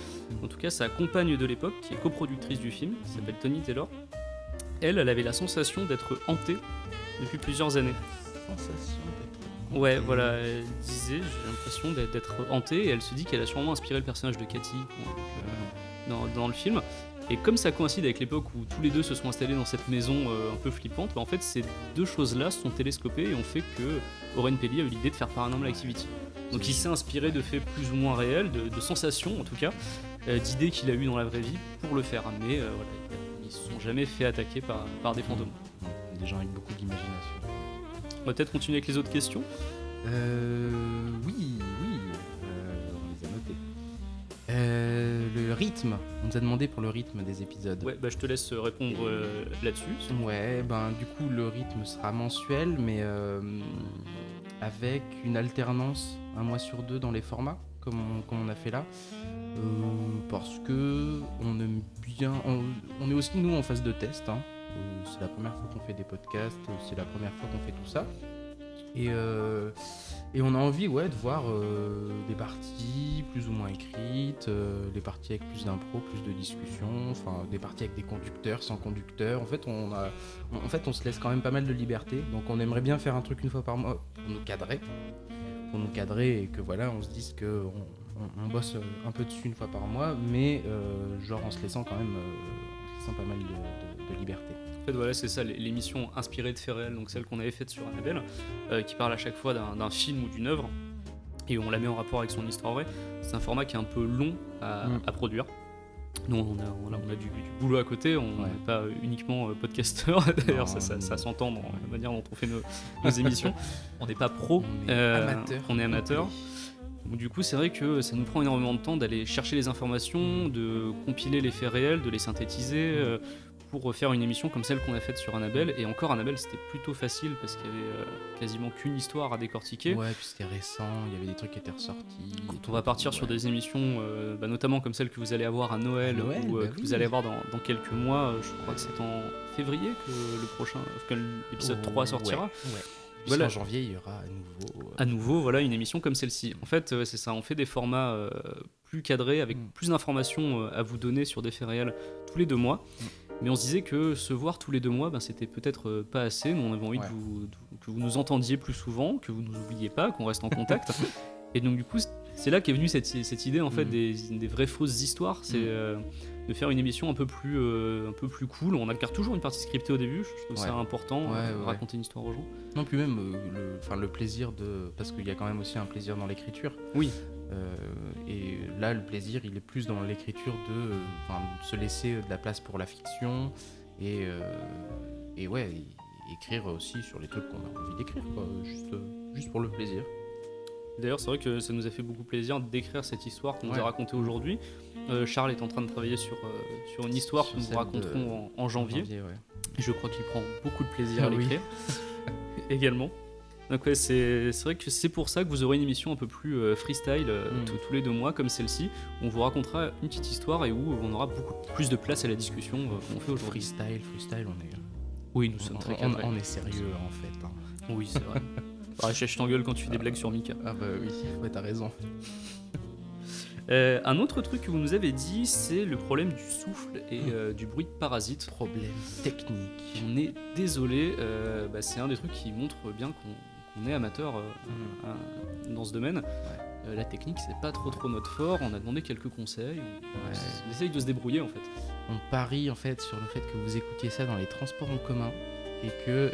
en tout cas sa compagne de l'époque qui est coproductrice du film, qui s'appelle Tony Taylor. Elle avait la sensation d'être hantée depuis plusieurs années. Ouais, voilà, elle disait, j'ai l'impression d'être hantée, et elle se dit qu'elle a sûrement inspiré le personnage de Cathy dans le film. Et comme ça coïncide avec l'époque où tous les deux se sont installés dans cette maison un peu flippante, en fait ces deux choses-là sont télescopées et ont fait que Oren Peli a eu l'idée de faire Paranormal Activity. Donc il s'est inspiré de faits plus ou moins réels, de sensations en tout cas, d'idées qu'il a eues dans la vraie vie pour le faire. Mais voilà, ils ne se sont jamais fait attaquer par des fantômes. Des gens avec beaucoup d'imagination. On va peut-être continuer avec les autres questions. Oui, on les a notées. Le rythme, on nous a demandé pour le rythme des épisodes. Ouais, je te laisse répondre là-dessus. Ouais, du coup le rythme sera mensuel, mais avec une alternance un mois sur deux dans les formats, comme on a fait là. Parce que on aime bien, on est aussi nous en phase de test, hein. C'est la première fois qu'on fait des podcasts, c'est la première fois qu'on fait tout ça. Et on a envie de voir des parties plus ou moins écrites, des parties avec plus d'impro, plus de discussion, enfin des parties avec des conducteurs, sans conducteurs. En fait, on se laisse quand même pas mal de liberté. Donc on aimerait bien faire un truc une fois par mois pour nous cadrer et que voilà, on se dise que on bosse un peu dessus une fois par mois, mais en se laissant quand même pas mal de liberté. En fait, voilà, c'est ça, l'émission inspirée de faits réels, donc celle qu'on avait faite sur Annabelle, qui parle à chaque fois d'un film ou d'une œuvre, et on la met en rapport avec son histoire vraie. C'est un format qui est un peu long à produire, Nous, on a du boulot à côté, on n'est pas uniquement podcasteur, d'ailleurs ça s'entend dans la manière dont on fait nos émissions. On n'est pas pro, on est amateur. Donc, du coup, c'est vrai que ça nous prend énormément de temps d'aller chercher les informations, de compiler les faits réels, de les synthétiser pour faire une émission comme celle qu'on a faite sur Annabelle. Et encore, Annabelle, c'était plutôt facile parce qu'il y avait quasiment qu'une histoire à décortiquer. Ouais, puis c'était récent, il y avait des trucs qui étaient ressortis. Quand on va partir sur des émissions, notamment comme celle que vous allez avoir à Noël, ou que vous allez avoir dans quelques mois, je crois que c'est en février que l'épisode 3 sortira. Ouais. Voilà. En janvier, il y aura à nouveau voilà, une émission comme celle-ci. En fait, c'est ça, on fait des formats plus cadrés, avec plus d'informations à vous donner sur des faits réels tous les 2 mois. Mais on se disait que se voir tous les 2 mois, c'était peut-être pas assez. Nous, on avait envie que vous nous entendiez plus souvent, que vous ne nous oubliez pas, qu'on reste en contact. Et donc, du coup, c'est là qu'est venue cette idée en fait, des vraies fausses histoires. C'est de faire une émission un peu plus cool. On garde toujours une partie scriptée au début, je trouve ça important, raconter une histoire aux gens. Non, puis même le plaisir parce qu'il y a quand même aussi un plaisir dans l'écriture. Oui. Et là, le plaisir, il est plus dans l'écriture de se laisser de la place pour la fiction et écrire aussi sur les trucs qu'on a envie d'écrire, quoi, juste pour le plaisir. D'ailleurs, c'est vrai que ça nous a fait beaucoup plaisir d'écrire cette histoire qu'on nous a racontée aujourd'hui. Charles est en train de travailler sur une histoire que nous vous raconterons en janvier. Et je crois qu'il prend beaucoup de plaisir à l'écrire également. Donc ouais, c'est vrai que c'est pour ça que vous aurez une émission un peu plus freestyle tous les 2 mois comme celle-ci, où on vous racontera une petite histoire et où on aura beaucoup plus de place à la discussion qu'on fait aujourd'hui. Freestyle, on est... Oui, nous sommes très cadrés. On est sérieux en fait. Oui, c'est vrai. Je t'engueule quand tu fais des blagues sur Mika. Ah bah oui, t'as raison. Un autre truc que vous nous avez dit, c'est le problème du souffle et du bruit de parasite. Problème technique. On est désolé, c'est un des trucs qui montre bien qu'on est amateur dans ce domaine. La technique, c'est pas trop notre fort. On a demandé quelques conseils. On essaye de se débrouiller en fait. On parie en fait sur le fait que vous écoutiez ça dans les transports en commun et que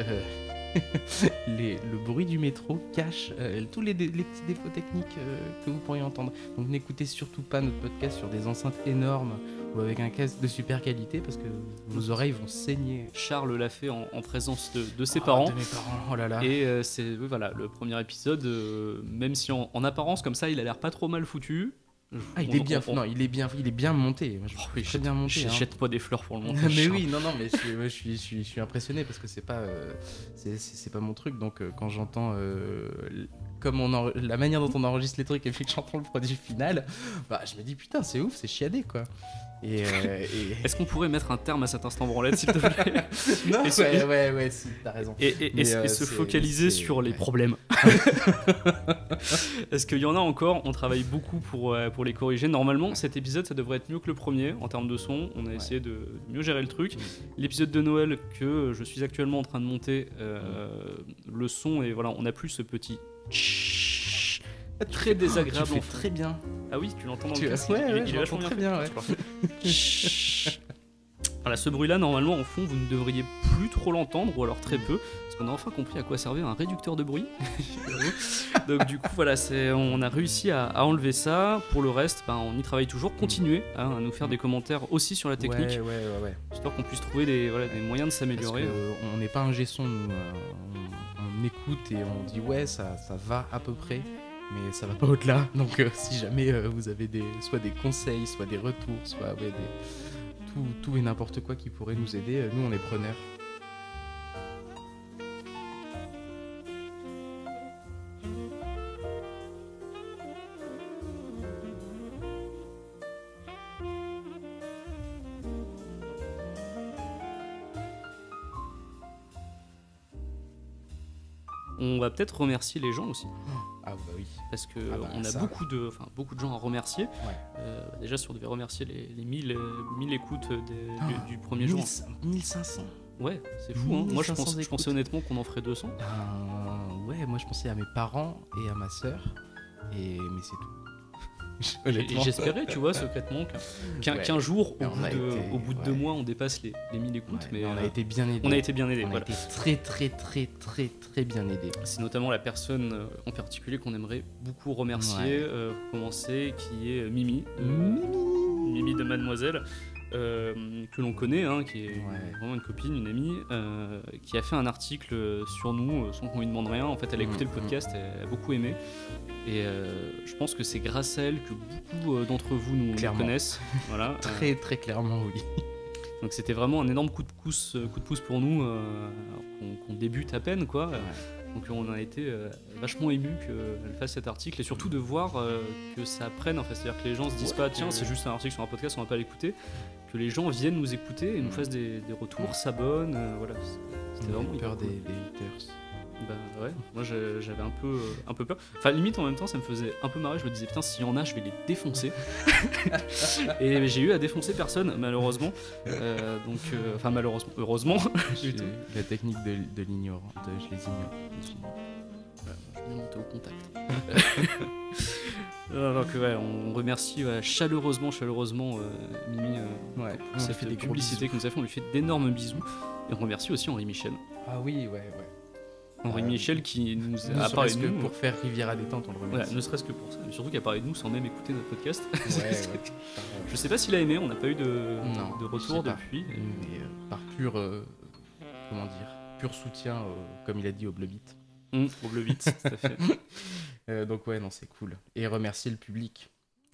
le bruit du métro cache tous les petits défauts techniques que vous pourriez entendre. Donc n'écoutez surtout pas notre podcast sur des enceintes énormes ou avec un casque de super qualité parce que vos oreilles vont saigner. Charles l'a fait en présence de ses parents. De mes parents, oh là là. Et c'est le premier épisode, même si en apparence comme ça il a l'air pas trop mal foutu. Il est bien monté. Moi, très bien monté. Jette pas des fleurs pour le montage. Mais oui, non, mais je suis impressionné parce que c'est pas mon truc. Donc quand j'entends la manière dont on enregistre les trucs et puis que j'entends le produit final, je me dis putain, c'est ouf, c'est chiadé quoi. Et Est-ce qu'on pourrait mettre un terme à cet instant branlette, s'il te plaît? Non, ouais, si, t'as raison. Et se focaliser sur les problèmes. Est-ce qu'il y en a encore? On travaille beaucoup pour les corriger. Normalement, cet épisode, ça devrait être mieux que le premier en termes de son. On a essayé de mieux gérer le truc. L'épisode de Noël que je suis actuellement en train de monter, le son, et voilà, on n'a plus ce petit très désagréable. Tu fais très bien. Ah oui, tu l'entends dans le casque. Il est vachement très bien. Voilà, ce bruit-là, normalement, en fond, vous ne devriez plus trop l'entendre, ou alors très peu, parce qu'on a enfin compris à quoi servait un réducteur de bruit. Donc du coup, voilà, on a réussi à enlever ça. Pour le reste, on y travaille toujours. Continuez à nous faire des commentaires aussi sur la technique, histoire qu'on puisse trouver des moyens de s'améliorer. Parce on n'est pas un G-son, nous, on écoute et on dit ça va à peu près. Mais ça va pas au-delà, donc si jamais vous avez soit des conseils, soit des retours, soit tout et n'importe quoi qui pourrait nous aider, nous on est preneurs. On va peut-être remercier les gens aussi. Ah bah oui. Parce que on a beaucoup de gens à remercier. Déjà, si on devait remercier les 1000 écoutes du premier jour. 1500. Ouais, c'est fou. Hein. Moi, je pensais honnêtement qu'on en ferait 200. Moi je pensais à mes parents et à ma sœur. Mais c'est tout. Et j'espérais, tu vois, secrètement qu'un jour, au bout de 2 mois, on dépasse les 1000 écoutes. Mais on a été bien aidés. On a été bien aidés. On a été très très très très très bien aidés. C'est notamment la personne en particulier qu'on aimerait beaucoup remercier, pour commencer, qui est Mimi. Mimi de Mademoiselle, que l'on connaît, hein, qui est Ouais. vraiment une copine, une amie, qui a fait un article sur nous sans qu'on lui demande rien. En fait, elle a écouté le podcast, elle a beaucoup aimé. Et je pense que c'est grâce à elle que beaucoup d'entre vous nous Clairement. connaissent. Voilà. Très très clairement, oui. Donc c'était vraiment un énorme coup de pouce pour nous, alors qu'on débute à peine, quoi. Donc on a été vachement émus qu'elle fasse cet article et surtout de voir que ça prenne, en fait. C'est-à-dire que les gens se disent pas tiens, c'est juste un article sur un podcast, on va pas l'écouter. Que les gens viennent nous écouter et nous fassent des retours, s'abonnent, voilà. C'était vraiment peur hyper cool. des haters. Bah ouais, moi j'avais un peu peur. Enfin limite en même temps ça me faisait un peu marrer, je me disais putain s'il y en a je vais les défoncer. Et j'ai eu à défoncer personne malheureusement. Enfin malheureusement, heureusement. plutôt. La technique de l'ignorant, je les ignore. Je vais monter au contact. Donc ouais, on remercie chaleureusement Mimi Ouais, pour cette publicité que nous a fait, on lui fait d'énormes bisous. Et on remercie aussi Henri Michel. Ah oui, ouais. Henri Michel qui nous Ne a parlé serait-ce de que nous. pour faire Riviera détente, on le Voilà, remercie. ne serait-ce que pour ça, mais surtout qu'il a parlé de nous sans même écouter notre podcast. Ouais. Je sais pas s'il a aimé, on n'a pas eu de Non, de je retour sais pas. depuis. Mais par pur, comment dire, pur soutien, comme il a dit au Blobit. Pour le vite, tout à fait. Donc ouais, non, c'est cool. Et remercier le public.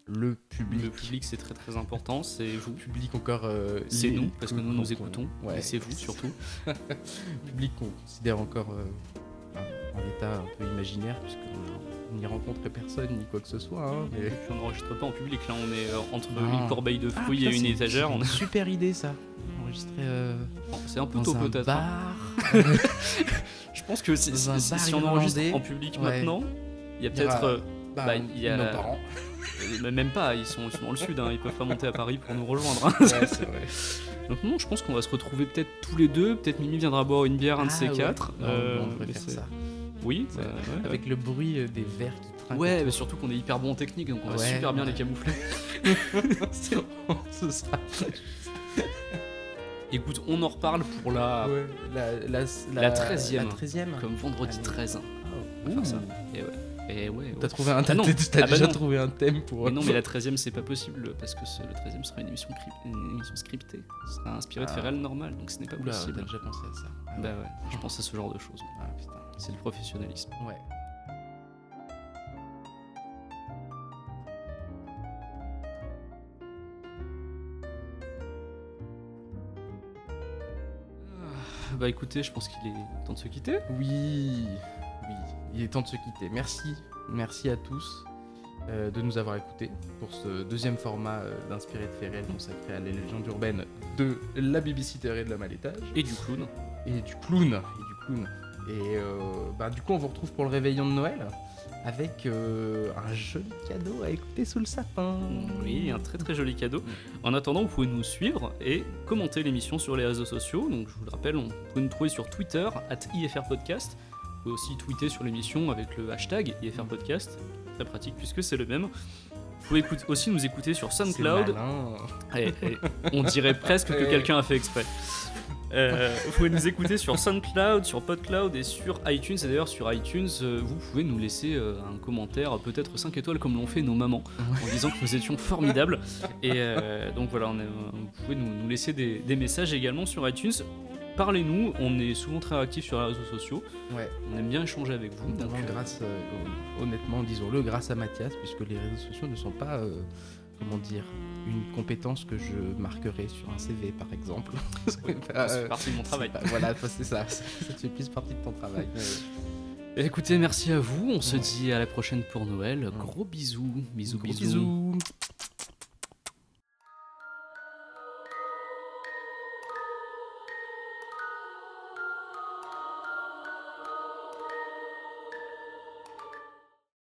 Le public. Le public, c'est très très important, c'est vous. Le public encore. C'est lié- nous, parce que nous nous écoutons. Ouais. Et c'est vous surtout. Le public qu'on considère encore en état un peu imaginaire, puisqu'on n'y rencontre personne ni quoi que ce soit. Hein, mais... Et puis on n'enregistre pas en public, là on est entre Non. une corbeille de fruits putain, et une c'est étagère. une super idée ça. Enregistrer C'est un peu dans tôt un peut-être. hein. bar. Je pense que Dans un bar si on enregistre irlandais. en public Ouais. maintenant, il y a Il y aura- peut-être. Bah, il y a- nos parents. Mais même pas, ils sont dans le sud, hein, ils peuvent pas monter à Paris pour nous rejoindre. hein. Ouais, c'est vrai. Donc non, je pense qu'on va se retrouver peut-être tous les deux, peut-être Mimi viendra boire une bière, un de ces ouais. quatre. Non, on devrait mais faire c'est- ça. Oui, Ouais, ouais. avec le bruit des verres qui trinquent. Ouais, autour. mais surtout qu'on est hyper bon en technique, donc on va Ouais, super bien ouais. les camoufler. Ce sera. Écoute, on en reparle pour la... Ouais, la 13e. La 13e. Comme vendredi Allez. 13. On va faire ça. Et ouais. T'as trouvé un Ah non. t'as Ah bah déjà non. trouvé un thème pour. Mais non, mais la 13e c'est pas possible parce que le 13e sera une émission scriptée. Ce sera inspiré de faits réels normal, donc ce n'est pas Oula, possible. t'as déjà pensé à ça. Ah, Bah ouais, je pense à ce genre de choses. Ah putain. C'est le professionnalisme. Ouais. Bah écoutez, je pense qu'il est temps de se quitter. Oui, il est temps de se quitter. Merci à tous de nous avoir écoutés pour ce deuxième format d'Inspiré de faits réels consacré à les légendes urbaines de la babysitter et de l'homme à l'étage. Et du clown. Et du clown. Et du coup, on vous retrouve pour le réveillon de Noël avec un joli cadeau à écouter sous le sapin. Oui, un très très joli cadeau. En attendant, vous pouvez nous suivre et commenter l'émission sur les réseaux sociaux. Donc je vous le rappelle, vous pouvez nous trouver sur Twitter @IFRPodcast. Vous pouvez aussi tweeter sur l'émission avec le hashtag IFRPodcast. Très pratique puisque c'est le même. Vous pouvez aussi nous écouter sur C'est SoundCloud. malin. On dirait presque que quelqu'un a fait exprès. Vous pouvez nous écouter sur SoundCloud, sur PodCloud et sur iTunes. Et d'ailleurs, sur iTunes, vous pouvez nous laisser un commentaire, peut-être 5 étoiles comme l'ont fait nos mamans, en disant que nous étions formidables. Et donc voilà, vous pouvez nous laisser des messages également sur iTunes. Parlez-nous, on est souvent très réactifs sur les réseaux sociaux. Ouais. On aime bien échanger avec vous. Notamment donc, grâce, honnêtement, disons-le, grâce à Mathias, puisque les réseaux sociaux ne sont pas, comment dire, une compétence que je marquerai sur un CV, par exemple. c'est partie de mon travail. Voilà, c'est ça. Ça te fait plus partie de ton travail. Écoutez, merci à vous. On se dit à la prochaine pour Noël. Gros bisous. Gros bisous.